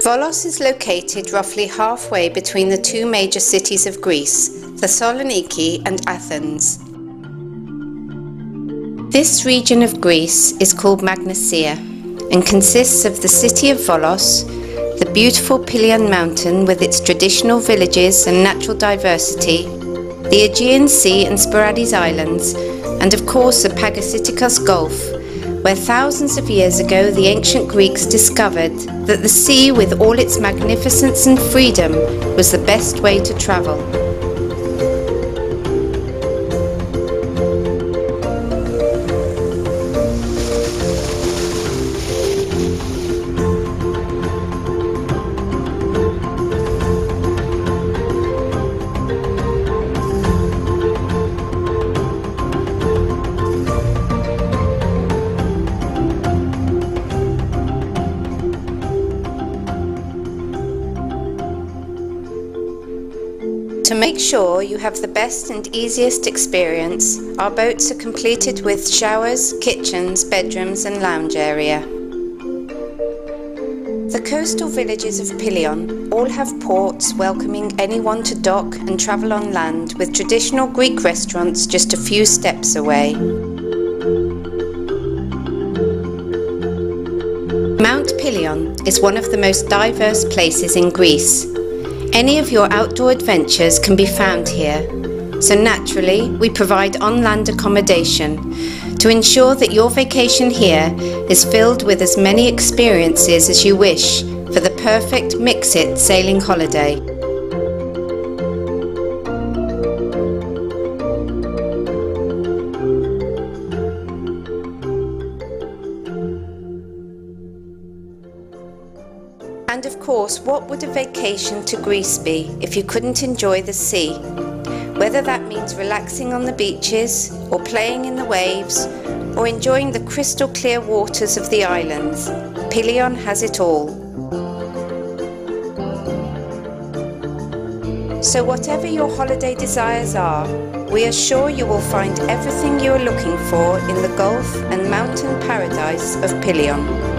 Volos is located roughly halfway between the two major cities of Greece, Thessaloniki and Athens. This region of Greece is called Magnesia and consists of the city of Volos, the beautiful Pelion mountain with its traditional villages and natural diversity, the Aegean Sea and Sporades Islands, and of course the Pagasitikos Gulf, where thousands of years ago the ancient Greeks discovered that the sea with all its magnificence and freedom was the best way to travel. To make sure you have the best and easiest experience, our boats are completed with showers, kitchens, bedrooms and lounge area. The coastal villages of Pelion all have ports welcoming anyone to dock and travel on land, with traditional Greek restaurants just a few steps away. Mount Pelion is one of the most diverse places in Greece. Any of your outdoor adventures can be found here, so naturally we provide on-land accommodation to ensure that your vacation here is filled with as many experiences as you wish for the perfect MIXit sailing holiday. And of course, what would a vacation to Greece be if you couldn't enjoy the sea? Whether that means relaxing on the beaches, or playing in the waves, or enjoying the crystal clear waters of the islands, Pelion has it all. So whatever your holiday desires are, we are sure you will find everything you are looking for in the Gulf and mountain paradise of Pelion.